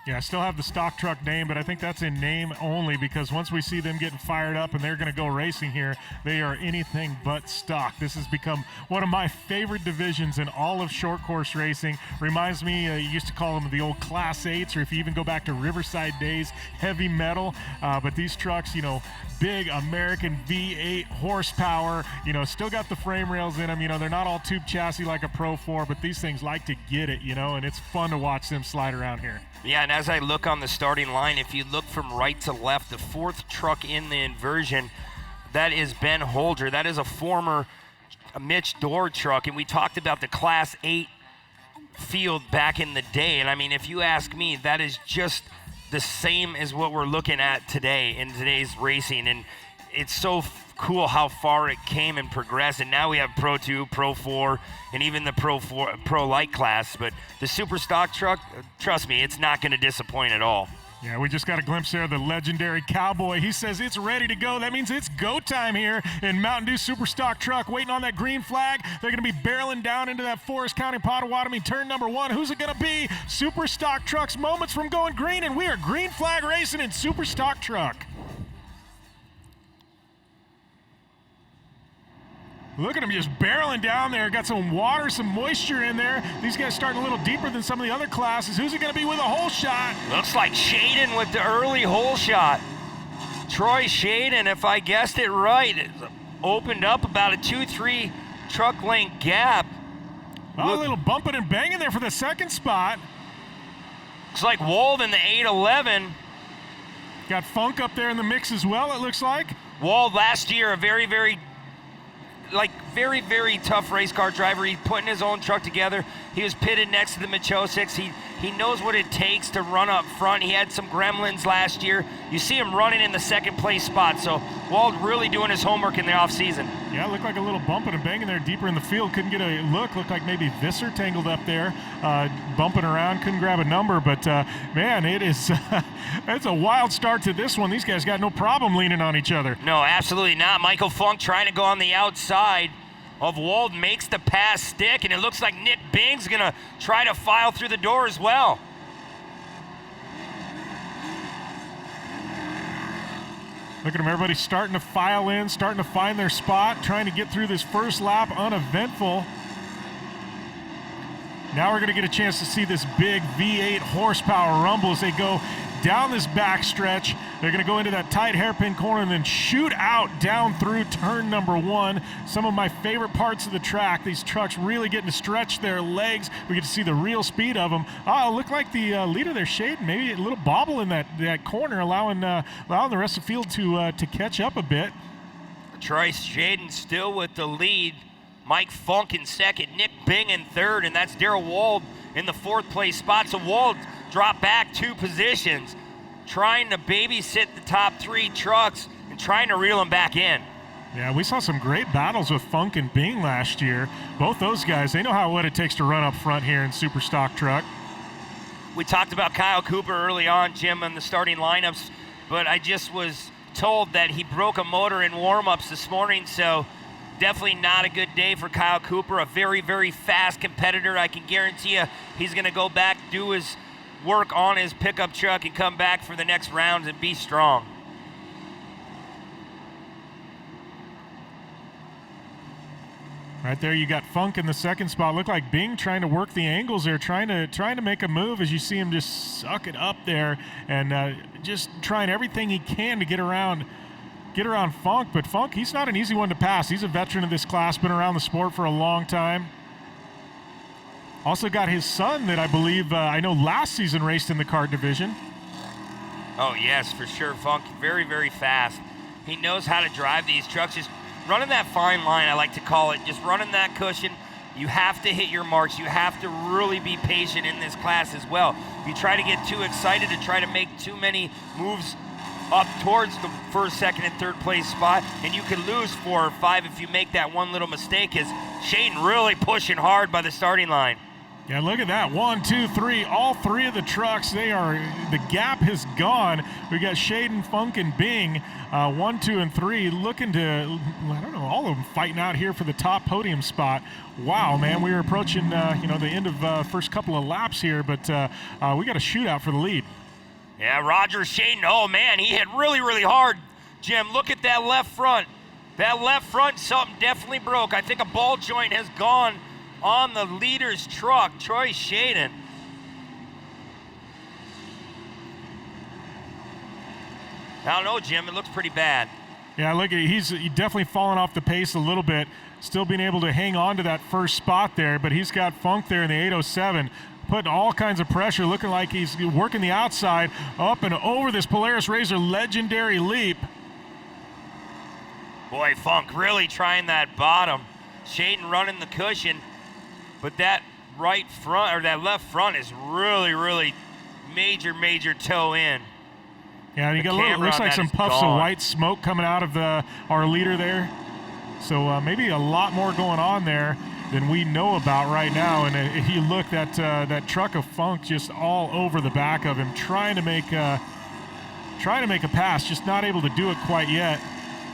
Yeah, I still have the stock truck name, but I think that's in name only because once we see them getting fired up and they're going to go racing here, they are anything but stock. This has become one of my favorite divisions in all of short course racing. Reminds me, you used to call them the old Class 8s, or if you even go back to Riverside days, heavy metal. But these trucks, big American V8 horsepower, still got the frame rails in them. They're not all tube chassis like a Pro 4, but these things like to get it, and it's fun to watch them slide around here. Yeah, and as I look on the starting line, if you look from right to left, the fourth truck in the inversion, that is Ben Holder. That is a former Mitch Dorr truck, and we talked about the Class 8 field back in the day. And I mean, if you ask me, that is just the same as what we're looking at today in today's racing. And it's so cool how far it came and progressed. And now we have Pro 2, Pro 4, and even the Pro Light class. But the super stock truck, trust me, it's not going to disappoint at all. Yeah, we just got a glimpse there of the legendary Cowboy. He says it's ready to go. That means it's go time here in Mountain Dew Super Stock Truck, waiting on that green flag. They're going to be barreling down into that Forest County Potawatomi turn number 1. Who's it going to be? Super Stock Truck's moments from going green, and we are green flag racing in Super Stock Truck. Look at him just barreling down there. Got some water, some moisture in there. These guys starting a little deeper than some of the other classes. Who's it going to be with a hole shot? Looks like Shaden with the early hole shot. Troy Shaden, if I guessed it right, opened up about a 2-3 truck length gap. Oh, a little bumping and banging there for the second spot. Looks like Wald in the 811. Got Funk up there in the mix as well, it looks like. Wald last year, a very, very tough race car driver. He's putting his own truck together. He was pitted next to the Machosiks. He knows what it takes to run up front. He had some gremlins last year. You see him running in the second place spot. So Wald really doing his homework in the off season. Yeah, it looked like a little bumping and banging there deeper in the field. Couldn't get a look. Looked like maybe Visser tangled up there, bumping around. Couldn't grab a number. But man, it is it's a wild start to this one. These guys got no problem leaning on each other. No, absolutely not. Michael Funk trying to go on the outside of Wald, makes the pass stick, and it looks like Nick Bing's going to try to file through the door as well. Look at them, everybody's starting to file in, starting to find their spot, trying to get through this first lap uneventful. Now we're going to get a chance to see this big V8 horsepower rumble as they go down this back stretch. They're going to go into that tight hairpin corner and then shoot out down through turn number 1. Some of my favorite parts of the track. These trucks really getting to stretch their legs. We get to see the real speed of them. Look like the leader there, Shaden, maybe a little bobble in that corner, allowing the rest of the field to catch up a bit. Troy Shaden still with the lead. Mike Funk in second, Nick Bing in third, and that's Darrell Wald in the fourth place spot. So Wald dropped back 2 positions, trying to babysit the top 3 trucks and trying to reel them back in. Yeah, we saw some great battles with Funk and Bing last year. Both those guys, they know what it takes to run up front here in Super Stock Truck. We talked about Kyle Cooper early on, Jim, in the starting lineups, but I just was told that he broke a motor in warm-ups this morning, so definitely not a good day for Kyle Cooper, a very, very fast competitor. I can guarantee you he's going to go back, do his work on his pickup truck, and come back for the next rounds and be strong. Right there, you got Funk in the second spot. Looked like Bing trying to work the angles there, trying to make a move as you see him just suck it up there and just trying everything he can to get around Funk. But Funk, he's not an easy one to pass. He's a veteran of this class, been around the sport for a long time. Also got his son that I believe, I know last season raced in the kart division. Oh, yes, for sure. Funk, very, very fast. He knows how to drive these trucks. Just running that fine line, I like to call it. Just running that cushion. You have to hit your marks. You have to really be patient in this class as well. If you try to get too excited to try to make too many moves up towards the first, second, and third place spot, and you could lose 4 or 5 if you make that one little mistake, as Shaden really pushing hard by the starting line. Yeah, look at that. 1, 2, 3. All three of the trucks, the gap has gone. We got Shaden, Funk, and Bing, 1, 2, and 3, looking to, I don't know, all of them fighting out here for the top podium spot. Wow, man, we were approaching, the end of first couple of laps here, but we got a shootout for the lead. Yeah, Roger Shaden, oh man, he hit really, really hard. Jim, look at that left front. That left front, something definitely broke. I think a ball joint has gone on the leader's truck, Troy Shaden. I don't know, Jim, it looks pretty bad. Yeah, look, he's definitely fallen off the pace a little bit, still being able to hang on to that first spot there, but he's got Funk there in the 807, putting all kinds of pressure, looking like he's working the outside, up and over this Polaris Razor legendary leap. Boy, Funk really trying that bottom. Shaden running the cushion, but that right front, or that left front is really, really major toe in. Yeah, and you got a little, looks like some puffs of white smoke coming out of our leader there. So maybe a lot more going on there than we know about right now. And if you look, that truck of Funk just all over the back of him, trying to make a pass, just not able to do it quite yet.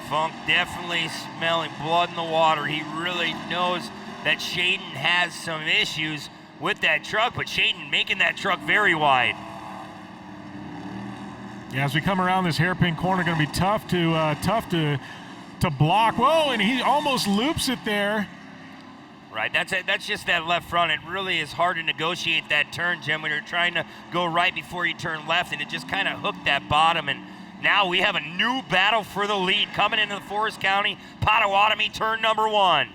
Funk definitely smelling blood in the water. He really knows that Shaden has some issues with that truck, but Shaden making that truck very wide. Yeah, as we come around this hairpin corner, going to be tough to block. Whoa, and he almost loops it there. Right, that's just that left front. It really is hard to negotiate that turn, Jim, when you're trying to go right before you turn left, and it just kind of hooked that bottom. And now we have a new battle for the lead coming into the Forest County Potawatomi turn number 1.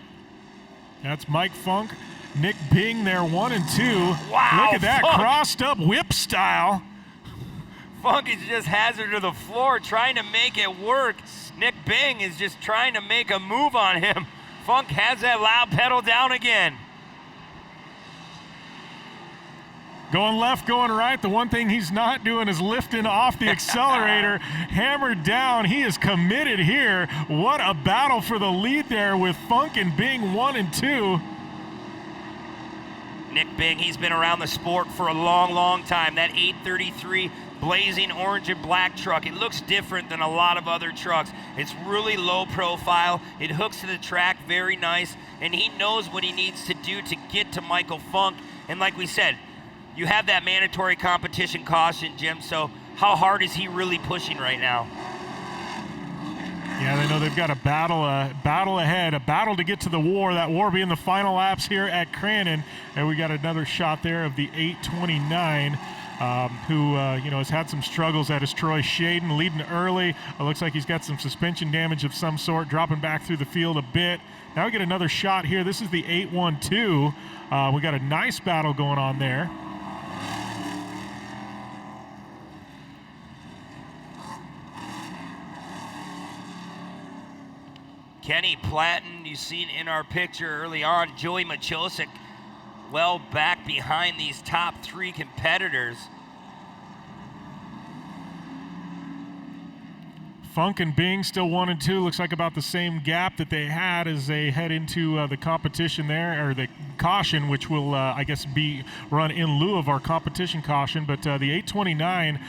That's Mike Funk, Nick Bing there, 1 and 2. Wow, look at that, Funk. Crossed up whip style. Funk is just hazard to the floor, trying to make it work. Nick Bing is just trying to make a move on him. Funk has that loud pedal down again. Going left, going right. The one thing he's not doing is lifting off the accelerator. Hammered down. He is committed here. What a battle for the lead there with Funk and Bing 1 and 2. Nick Bing, he's been around the sport for a long time. That 833 blazing orange and black truck, it looks different than a lot of other trucks. It's really low profile. It hooks to the track very nice, and he knows what he needs to do to get to Michael Funk. And like we said, you have that mandatory competition caution, Jim, so how hard is he really pushing right now? Yeah, they know they've got a battle ahead, a battle to get to the war, that war being the final laps here at Crandon. And we got another shot there of the 829, who has had some struggles. That is Troy Shaden leading early. It looks like he's got some suspension damage of some sort, dropping back through the field a bit. Now we get another shot here. This is the 812. We got a nice battle going on there. Kenny Platten, you've seen in our picture early on, Joey Machosik well back behind these top 3 competitors. Funk and Bing still 1 and 2. Looks like about the same gap that they had as they head into the competition there, or the caution, which will, I guess, be run in lieu of our competition caution. But the 829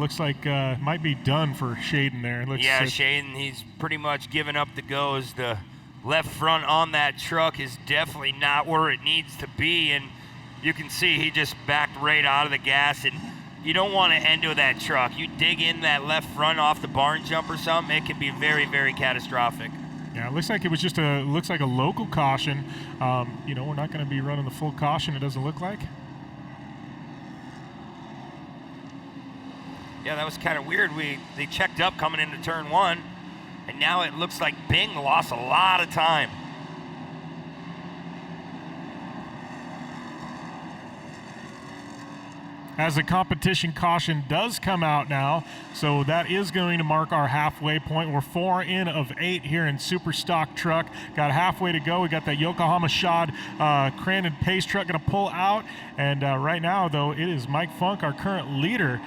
looks like might be done for Shaden there. Yeah, Shaden, he's pretty much given up the ghost. The left front on that truck is definitely not where it needs to be, and you can see he just backed right out of the gas. And you don't want to enter that truck. You dig in that left front off the barn jump or something, it can be very, very catastrophic. Yeah, it looks like it was just a local caution. We're not going to be running the full caution, it doesn't look like. Yeah, that was kind of weird. They checked up coming into turn 1, and now it looks like Bing lost a lot of time. as the competition caution does come out now. So that is going to mark our halfway point. We're 4 in of 8 here in Super Stock Truck. Got halfway to go. We got that Yokohama shod Crandon pace truck going to pull out. And right now, though, it is Mike Funk, our current leader.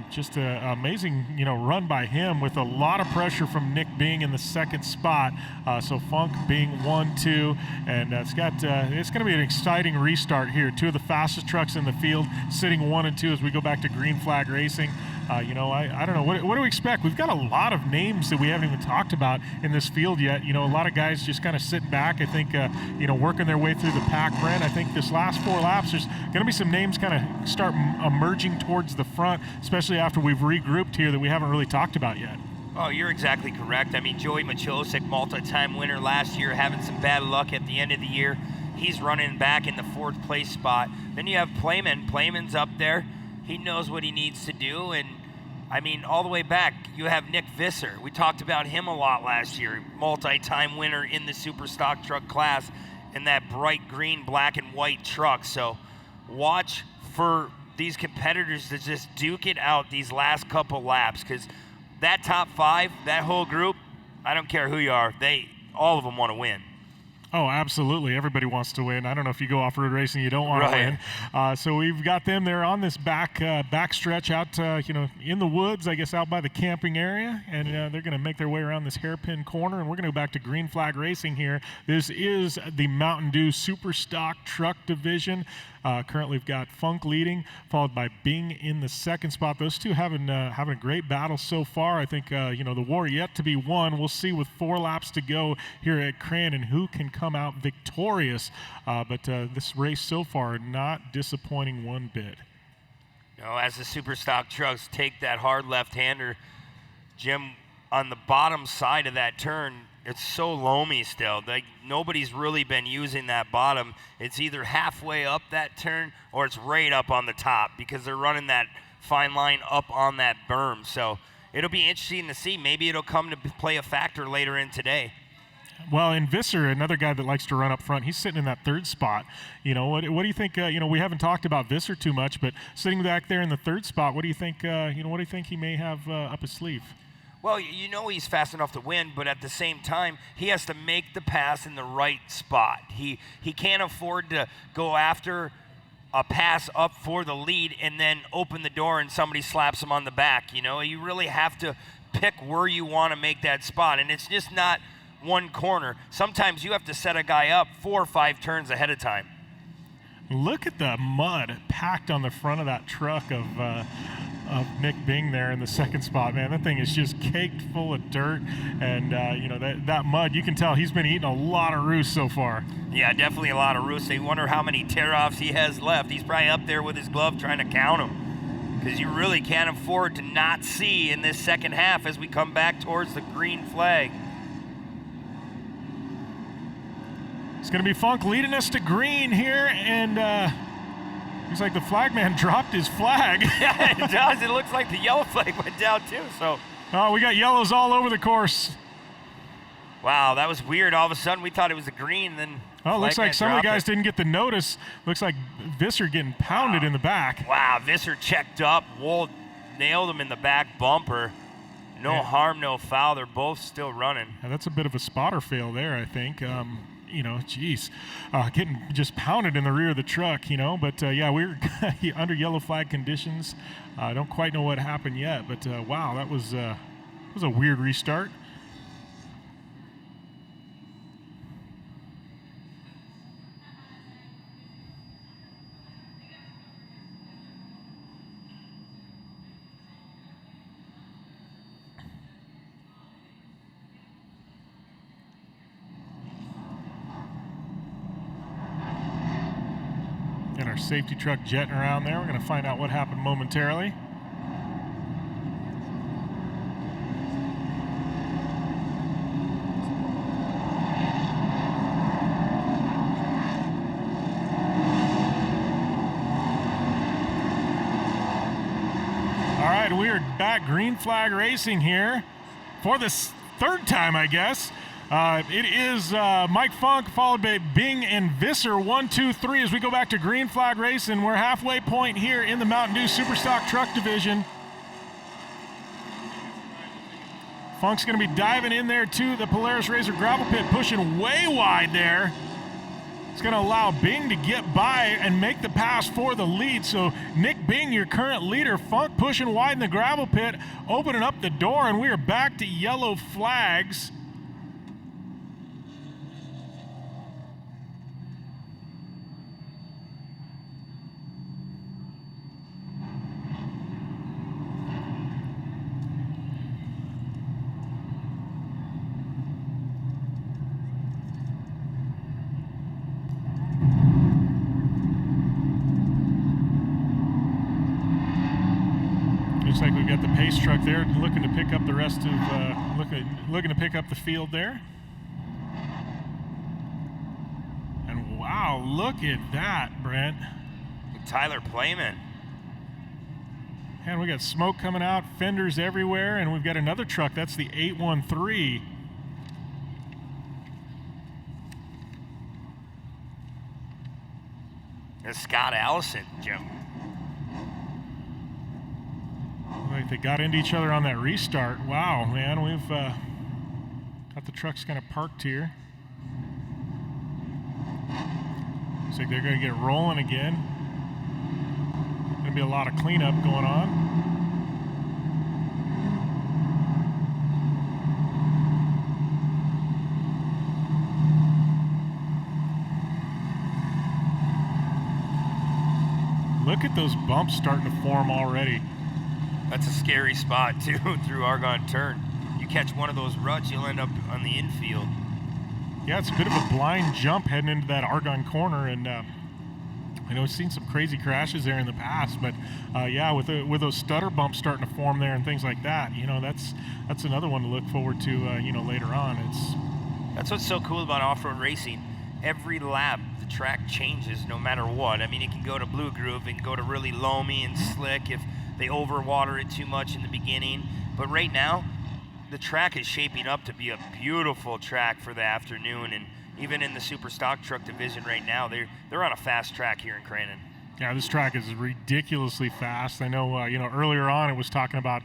Just an amazing, run by him with a lot of pressure from Nick Bing in the second spot. So Funk being 1, 2, and it's going to be an exciting restart here. 2 of the fastest trucks in the field sitting 1 and 2 as we go back to green flag racing. I don't know. What do we expect? We've got a lot of names that we haven't even talked about in this field yet. A lot of guys just kind of sitting back, I think, working their way through the pack, Brent. I think this last 4 laps, there's going to be some names kind of start emerging towards the front, especially after we've regrouped here that we haven't really talked about yet. Oh, you're exactly correct. I mean, Joey Machosik, multi-time winner last year, having some bad luck at the end of the year. He's running back in the 4th place spot. Then you have Playman. Playman's up there. He knows what he needs to do, and I mean, all the way back, you have Nick Visser. We talked about him a lot last year, multi-time winner in the Super Stock Truck class in that bright green, black, and white truck. So watch for these competitors to just duke it out these last couple laps, because that top 5, that whole group, I don't care who you are, all of them want to win. Oh, absolutely. Everybody wants to win. I don't know if you go off-road racing, you don't want to win. So we've got them there on this back stretch out, in the woods, I guess, out by the camping area. And they're going to make their way around this hairpin corner. And we're going to go back to green flag racing here. This is the Mountain Dew Super Stock Truck Division. Currently, we've got Funk leading, followed by Bing in the second spot. Those two having a great battle so far. I think, the war yet to be won. We'll see with 4 laps to go here at Crandon who can come out victorious. But this race so far, not disappointing one bit. As the Super Stock trucks take that hard left-hander, Jim, on the bottom side of that turn, it's so loamy still. Nobody's really been using that bottom. It's either halfway up that turn or it's right up on the top, because they're running that fine line up on that berm. So it'll be interesting to see. Maybe it'll come to play a factor later in today. Well, and Visser, another guy that likes to run up front, he's sitting in that 3rd spot. What do you think? We haven't talked about Visser too much, but sitting back there in the 3rd spot, what do you think? What do you think he may have up his sleeve? Well, he's fast enough to win, but at the same time, he has to make the pass in the right spot. He can't afford to go after a pass up for the lead and then open the door and somebody slaps him on the back. You really have to pick where you want to make that spot, and it's just not one corner. Sometimes you have to set a guy up 4 or 5 turns ahead of time. Look at the mud packed on the front of that truck of Nick Bing there in the second spot, man. That thing is just caked full of dirt, and that mud, you can tell he's been eating a lot of roost so far. Yeah, definitely a lot of roost. They wonder how many tear-offs he has left. He's probably up there with his glove trying to count them, because you really can't afford to not see in this second half as we come back towards the green flag. It's going to be Funk leading us to green here, and looks like the flagman dropped his flag. Yeah, it does. It looks like the yellow flag went down too. So. Oh, we got yellows all over the course. Wow, that was weird. All of a sudden, we thought it was a green, then. Oh, looks like some of the guys didn't get the notice. Looks like Visser getting pounded in the back. Wow, Visser checked up. Wool nailed him in the back bumper. No harm, no foul. They're both still running. Yeah, that's a bit of a spotter fail there, I think. Getting just pounded in the rear of the truck, But, we're under yellow flag conditions. I don't quite know what happened yet, but, wow, that was a weird restart. And our safety truck jetting around there. We're going to find out what happened momentarily. All right, we are back green flag racing here for the 3rd time, I guess. It is Mike Funk followed by Bing and Visser, 1, 2, 3 as we go back to green flag racing. We're halfway point here in the Mountain Dew Superstock Truck Division. Funk's going to be diving in there to the Polaris Razor gravel pit, pushing way wide there. It's going to allow Bing to get by and make the pass for the lead. So Nick Bing, your current leader. Funk pushing wide in the gravel pit, opening up the door, and we are back to yellow flags. Looks like we've got the pace truck there looking to pick up the rest of, looking to pick up the field there. And wow, look at that, Brent. Tyler Playman. And we got smoke coming out, fenders everywhere, and we've got another truck. That's the 813. There's Scott Allison, Jim. Like they got into each other on that restart. Wow, man, we've got the trucks kind of parked here. Looks like they're going to get rolling again. Going to be a lot of cleanup going on. Look at those bumps starting to form already. That's a scary spot, too, through Argonne Turn. You catch one of those ruts, you'll end up on the infield. Yeah, it's a bit of a blind jump heading into that Argonne corner, and I know we've seen some crazy crashes there in the past, but yeah, with those stutter bumps starting to form there and things like that, you know, that's another one to look forward to, you know, later on. That's what's so cool about off-road racing. Every lap, the track changes no matter what. I mean, it can go to Blue Groove, it can go to really loamy and slick if they overwater it too much in the beginning. But right now, the track is shaping up to be a beautiful track for the afternoon. And even in the super stock truck division right now, they're on a fast track here in Crandon. Yeah, this track is ridiculously fast. I know, you know, earlier on it was talking about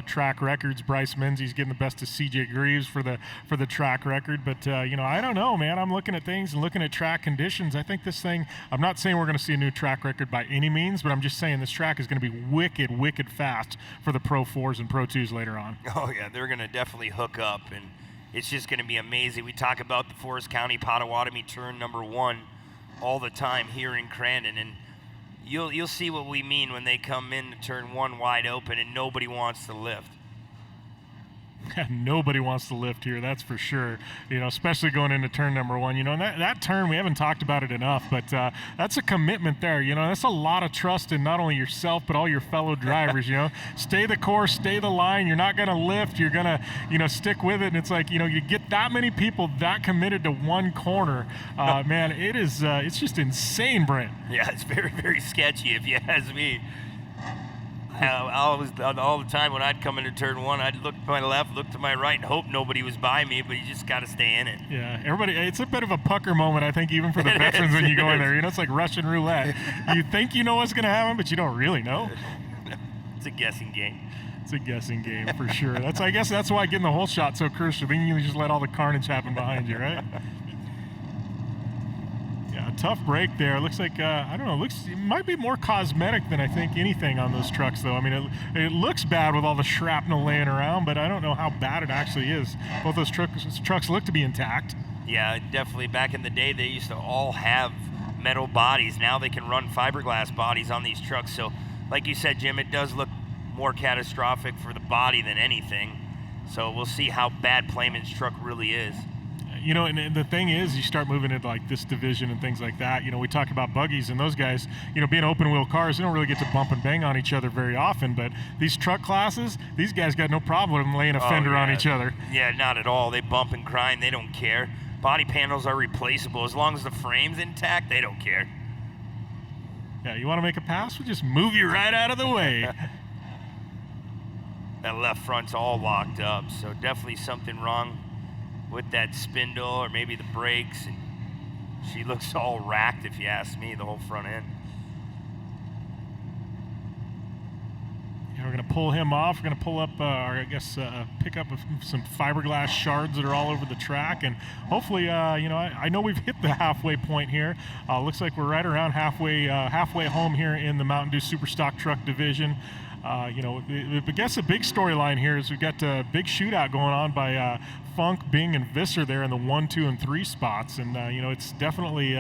track records. Bryce Menzies getting the best of CJ Greaves for the track record. But, you know, I don't know, man. I'm looking at things and looking at track conditions. I think this thing, I'm not saying we're going to see a new track record by any means, but I'm just saying this track is going to be wicked, wicked fast for the Pro 4s and Pro 2s later on. Oh, yeah, they're going to definitely hook up, and it's just going to be amazing. We talk about the Forest County Potawatomi turn number 1 all the time here in Crandon, and You'll see what we mean when they come in to turn 1 wide open and nobody wants to lift. Nobody wants to lift here, that's for sure. You know, especially going into turn number 1. You know, and that turn, we haven't talked about it enough, but that's a commitment there. You know, that's a lot of trust in not only yourself, but all your fellow drivers, you know. Stay the course, stay the line. You're not going to lift. You're going to, you know, stick with it. And it's like, you know, you get that many people that committed to one corner. Man, it's just insane, Brent. Yeah, it's very, very sketchy if you ask me. All the time when I'd come into turn 1, I'd look to my left, look to my right, and hope nobody was by me, but you just got to stay in it. Yeah, everybody, it's a bit of a pucker moment, I think, even for the veterans when you go in there. You know, it's like Russian roulette. You think you know what's going to happen, but you don't really know. It's a guessing game. It's a guessing game, for sure. I guess that's why getting the whole shot so crucial. Then you just let all the carnage happen behind you, right? A tough break there. Looks like, I don't know, it might be more cosmetic than I think anything on those trucks, though. I mean, it looks bad with all the shrapnel laying around, but I don't know how bad it actually is. Both those trucks look to be intact. Yeah, definitely. Back in the day, they used to all have metal bodies. Now they can run fiberglass bodies on these trucks. So, like you said, Jim, it does look more catastrophic for the body than anything. So we'll see how bad Playman's truck really is. You know, and the thing is, you start moving into like this division and things like that. You know, we talk about buggies and those guys, you know, being open wheel cars, they don't really get to bump and bang on each other very often. But these truck classes, these guys got no problem laying a fender on each other. Yeah, not at all. They bump and grind. They don't care. Body panels are replaceable. As long as the frame's intact, they don't care. Yeah, you want to make a pass? We'll just move you right out of the way. That left front's all locked up, so definitely something wrong with that spindle or maybe the brakes. And she looks all racked, if you ask me, the whole front end. Yeah, we're going to pull him off. We're going to pull up, or I guess pick up some fiberglass shards that are all over the track. And hopefully, I know we've hit the halfway point here. Looks like we're right around halfway home here in the Mountain Dew Super Stock Truck division. I guess a big storyline here is we've got a big shootout going on by Funk, Bing, and Visser there in the 1, 2, and 3 spots, and it's definitely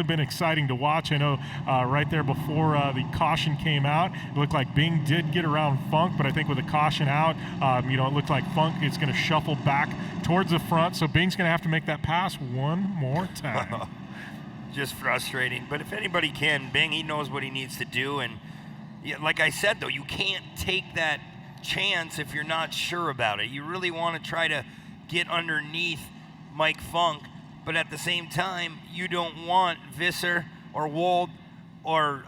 been exciting to watch. I know right there before the caution came out, it looked like Bing did get around Funk, but I think with the caution out, it looked like Funk is going to shuffle back towards the front, so Bing's going to have to make that pass one more time. Just frustrating, but if anybody can, Bing, he knows what he needs to do, and yeah, like I said, though, you can't take that chance if you're not sure about it. You really want to try to get underneath Mike Funk, but at the same time, you don't want Visser or Wold or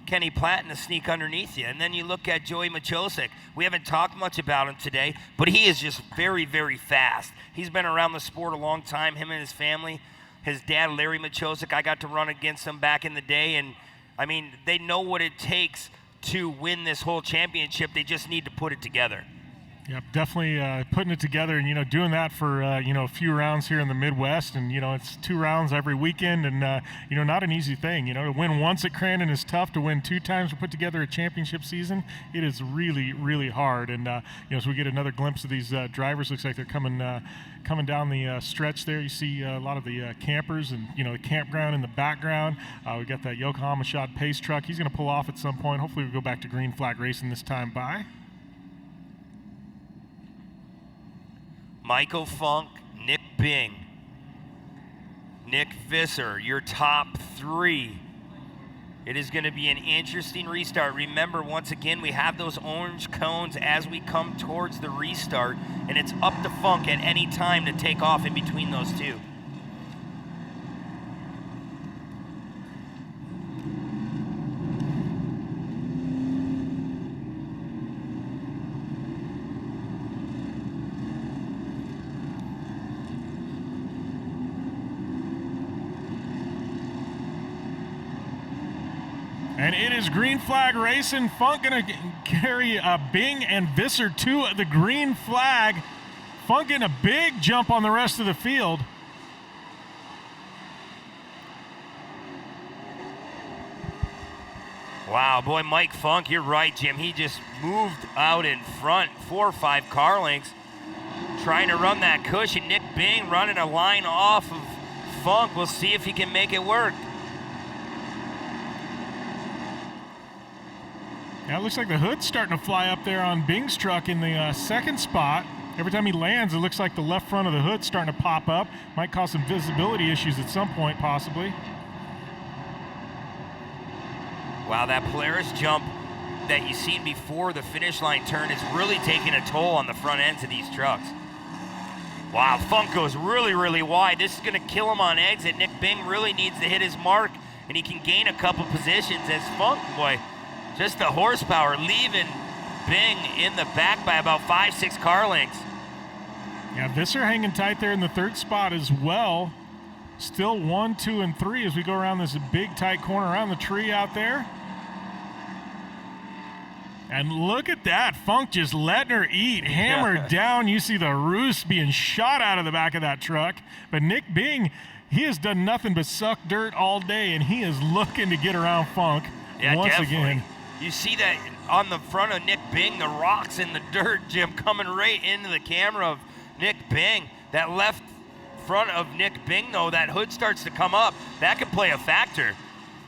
Kenny Platten to sneak underneath you. And then you look at Joey Machosik. We haven't talked much about him today, but he is just very, very fast. He's been around the sport a long time, him and his family. His dad, Larry Machosik, I got to run against him back in the day, and, I mean, they know what it takes to win this whole championship. They just need to put it together. Yep, definitely putting it together and, doing that for, a few rounds here in the Midwest. And, it's 2 rounds every weekend and, not an easy thing. To win once at Crandon is tough. To win 2 times to put together a championship season, it is really, really hard. And, as we get another glimpse of these drivers, looks like they're coming down the stretch there. You see a lot of the campers and, the campground in the background. We got that Yokohama shot pace truck. He's going to pull off at some point. Hopefully we go back to green flag racing this time by. Michael Funk, Nick Bing, Nick Visser, your top 3. It is going to be an interesting restart. Remember, once again, we have those orange cones as we come towards the restart, and it's up to Funk at any time to take off in between those 2. And it is green flag racing. Funk going to carry Bing and Visser to the green flag. Funk getting a big jump on the rest of the field. Wow, boy, Mike Funk, you're right, Jim. He just moved out in front, 4 or 5 car lengths, trying to run that cushion. Nick Bing running a line off of Funk. We'll see if he can make it work. Yeah, it looks like the hood's starting to fly up there on Bing's truck in the second spot. Every time he lands, it looks like the left front of the hood's starting to pop up. Might cause some visibility issues at some point, possibly. Wow, that Polaris jump that you seen before the finish line turn is really taking a toll on the front ends of these trucks. Wow, Funk goes really, really wide. This is going to kill him on exit. Nick Bing really needs to hit his mark, and he can gain a couple positions as Funk, boy, just the horsepower leaving Bing in the back by about 5-6 car lengths. Yeah, Visser hanging tight there in the 3rd spot as well. Still 1, 2, and 3 as we go around this big tight corner around the tree out there. And look at that, Funk just letting her eat, hammered down. You see the roost being shot out of the back of that truck. But Nick Bing, he has done nothing but suck dirt all day, and he is looking to get around Funk once again. You see that on the front of Nick Bing, the rocks in the dirt, Jim, coming right into the camera of Nick Bing. That left front of Nick Bing, though, that hood starts to come up. That could play a factor.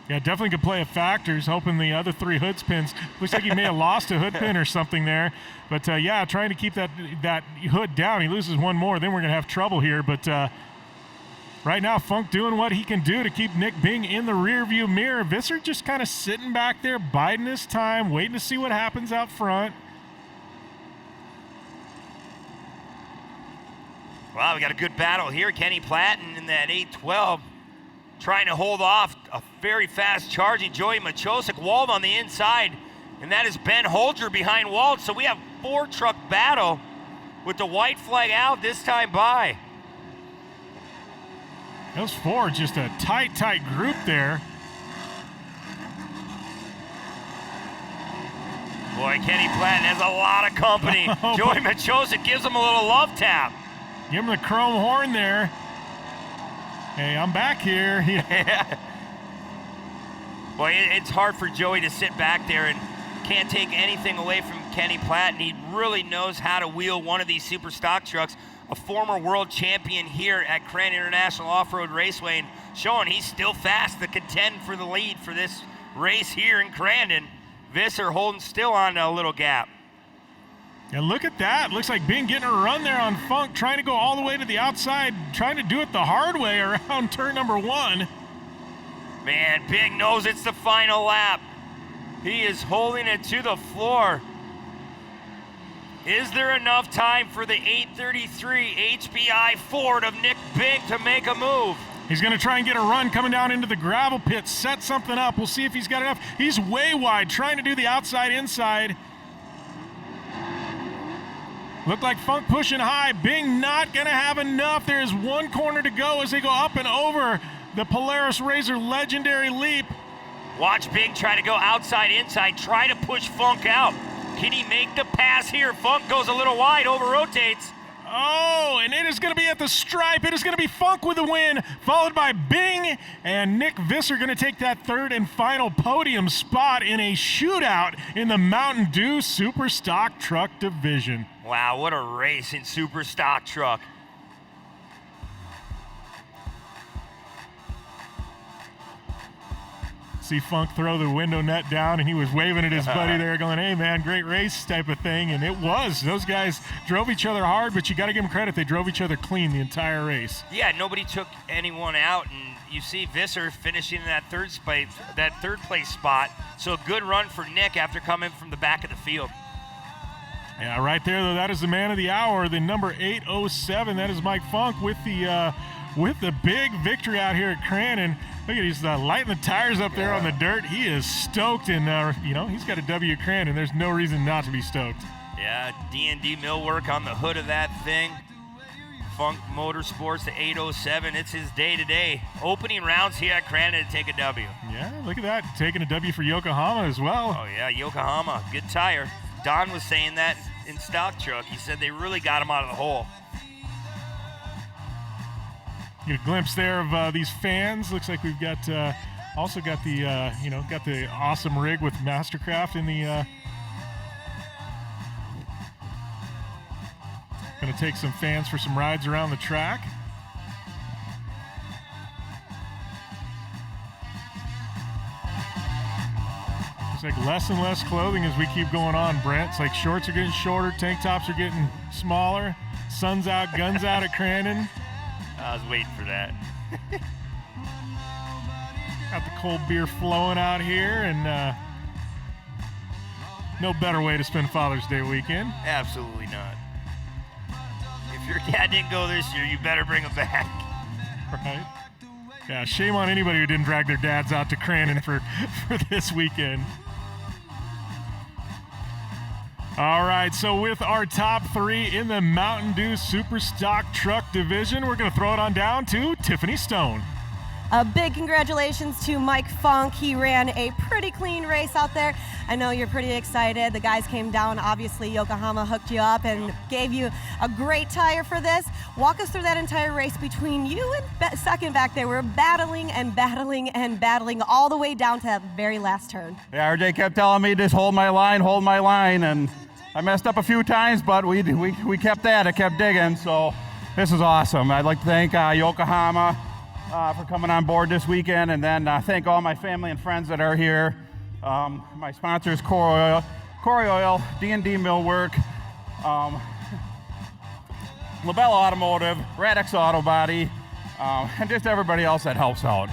Yeah, definitely could play a factor. He's hoping the other 3 hood spins. Looks like he may have lost a hood pin or something there. But, yeah, trying to keep that hood down. He loses one more, then we're going to have trouble here. But right now, Funk doing what he can do to keep Nick Bing in the rearview mirror. Visser just kind of sitting back there, biding his time, waiting to see what happens out front. Wow, we got a good battle here. Kenny Platten in that 812 trying to hold off a very fast charging Joey Machosik. Wald on the inside, and that is Ben Holger behind Wald. So we have 4-truck battle with the white flag out this time by. Those four, just a tight group there. Boy, Kenny Platten has a lot of company. Joey Machosa gives him a little love tap. Give him the chrome horn there. Hey, I'm back here. Yeah. Boy, it's hard for Joey to sit back there and can't take anything away from Kenny Platten. He really knows how to wheel one of these super stock trucks. A former world champion here at Crandon International Off-Road Raceway, and showing he's still fast to contend for the lead for this race here in Crandon. Visser holding still on a little gap. And look at that. Looks like Bing getting a run there on Funk, trying to go all the way to the outside, trying to do it the hard way around turn number 1. Man, Bing knows it's the final lap. He is holding it to the floor. Is there enough time for the 833 HBI Ford of Nick Bing to make a move? He's going to try and get a run coming down into the gravel pit, set something up. We'll see if he's got enough. He's way wide, trying to do the outside-inside. Looked like Funk pushing high. Bing not going to have enough. There is one corner to go as they go up and over the Polaris Razor legendary leap. Watch Bing try to go outside-inside, try to push Funk out. Can he make the pass here? Funk goes a little wide, over-rotates. Oh, and it is going to be at the stripe. It is going to be Funk with the win, followed by Bing, and Nick Visser going to take that third and final podium spot in a shootout in the Mountain Dew Super Stock Truck Division. Wow, what a race in Super Stock Truck. See Funk throw the window net down, and he was waving at his buddy there going, hey, man, great race type of thing. And it was. Those guys drove each other hard, but you got to give them credit. They drove each other clean the entire race. Yeah, nobody took anyone out, and you see Visser finishing in that third place spot. So a good run for Nick after coming from the back of the field. Yeah, right there, though, that is the man of the hour, the number 807. That is Mike Funk with the big victory out here at Crandon. Look at he's lighting the tires up there on the dirt. He is stoked, and he's got a W at Crandon. There's no reason not to be stoked. Yeah, D&D millwork on the hood of that thing. Funk Motorsports, the 807. It's his day-to-day. Opening rounds here at Crandon to take a W. Yeah, look at that, taking a W for Yokohama as well. Oh yeah, Yokohama, good tire. Don was saying that in Stock Truck. He said they really got him out of the hole. Get a glimpse there of these fans. Looks like we've got also got the got the awesome rig with Mastercraft in the. Going to take some fans for some rides around the track. It's like less and less clothing as we keep going on, Brent. It's like shorts are getting shorter, tank tops are getting smaller. Sun's out, guns out at Crandon. I was waiting for that. Got the cold beer flowing out here, and no better way to spend Father's Day weekend. Absolutely not. If your dad didn't go this year, you better bring him back. Right? Yeah, shame on anybody who didn't drag their dads out to Crandon for this weekend. All right, so with our top 3 in the Mountain Dew Super Stock Truck Division, we're going to throw it on down to Tiffany Stone. A big congratulations to Mike Funk. He ran a pretty clean race out there. I know you're pretty excited. The guys came down. Obviously, Yokohama hooked you up and gave you a great tire for this. Walk us through that entire race between you and second back there. We're battling and battling and battling all the way down to that very last turn. Yeah, RJ kept telling me just hold my line, and I messed up a few times, but we kept at it, kept digging, so this is awesome. I'd like to thank Yokohama for coming on board this weekend, and then thank all my family and friends that are here. My sponsors, Corey Oil, D&D Millwork, LaBella Automotive, Radix Auto Body, and just everybody else that helps out.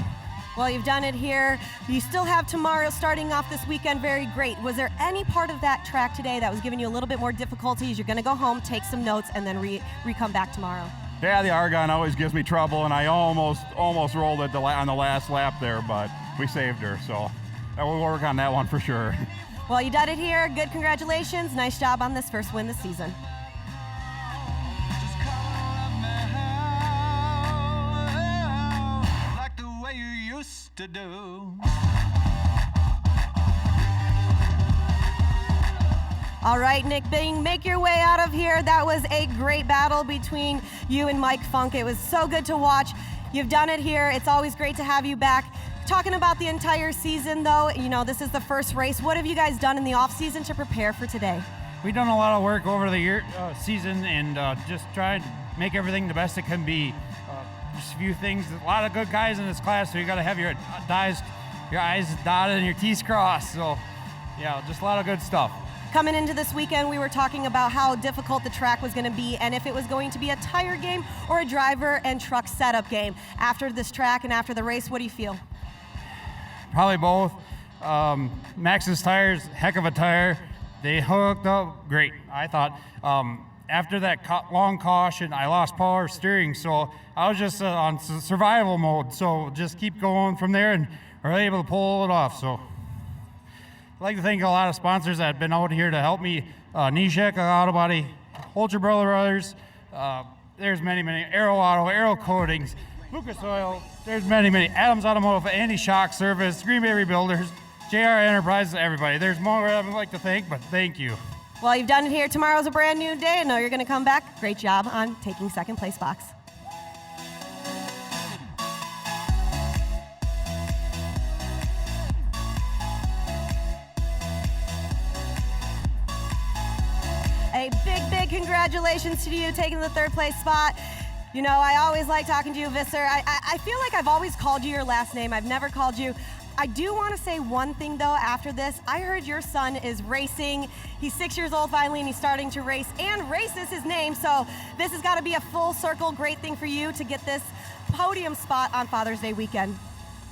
Well, you've done it here. You still have tomorrow starting off this weekend very great. Was there any part of that track today that was giving you a little bit more difficulties? You're going to go home, take some notes, and then re-come back tomorrow. Yeah, the Argon always gives me trouble, and I almost rolled it on the last lap there, but we saved her, so we'll work on that one for sure. Well, you did it here. Good congratulations. Nice job on this first win this season. to do. All right, Nick Bing, make your way out of here. That was a great battle between you and Mike Funk. It was so good to watch. You've done it here. It's always great to have you back. Talking about the entire season, though, you know, this is the first race. What have you guys done in the off season to prepare for today? We've done a lot of work over the season and just trying to make everything the best it can be. Just a few things. A lot of good guys in this class, so you got to have your I's dotted and your T's crossed. So, yeah, just a lot of good stuff. Coming into this weekend, we were talking about how difficult the track was going to be and if it was going to be a tire game or a driver and truck setup game. After this track and after the race, what do you feel? Probably both. Max's tires, heck of a tire. They hooked up great, I thought. After that long caution, I lost power steering, so I was just on survival mode. So just keep going from there and were able to pull it off. So I'd like to thank a lot of sponsors that have been out here to help me. Nishek Auto Body, Holter Brothers, there's many, Aero Auto, Aero Coatings, Lucas Oil, there's many, Adams Automotive, Andy Shock Service, Green Bay Rebuilders, JR Enterprises, everybody. There's more I would like to thank, but thank you. Well, you've done it here. Tomorrow's a brand new day. I know you're going to come back. Great job on taking second place box. A big congratulations to you taking the third place spot. You know, I always like talking to you, Visser. I feel like I've always called you your last name. I've never called you. I do want to say one thing, though, after this. I heard your son is racing. He's 6 years old finally, and he's starting to race, and race is his name. So this has got to be a full circle great thing for you to get this podium spot on Father's Day weekend.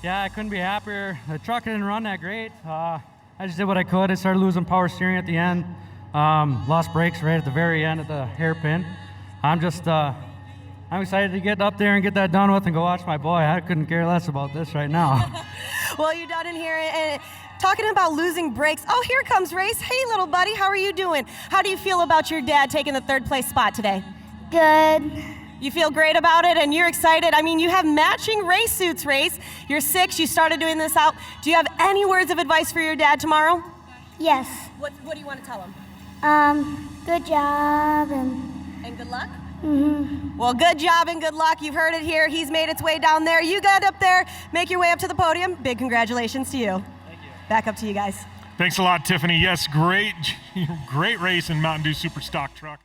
Yeah, I couldn't be happier. The truck didn't run that great. I just did what I could. I started losing power steering at the end. Lost brakes right at the very end at the hairpin. I'm excited to get up there and get that done with and go watch my boy. I couldn't care less about this right now. Well, you're done in here. And talking about losing brakes. Oh, here comes Race. Hey, little buddy, how are you doing? How do you feel about your dad taking the third place spot today? Good. You feel great about it and you're excited. I mean, you have matching race suits, Race. You're 6, you started doing this out. Do you have any words of advice for your dad tomorrow? Yes. What do you want to tell him? Good job and good luck? Well, good job and good luck. You've heard it here. He's made its way down there. You got up there. Make your way up to the podium. Big congratulations to you. Thank you. Back up to you guys. Thanks a lot, Tiffany. Yes, great race in Mountain Dew Super Stock Truck.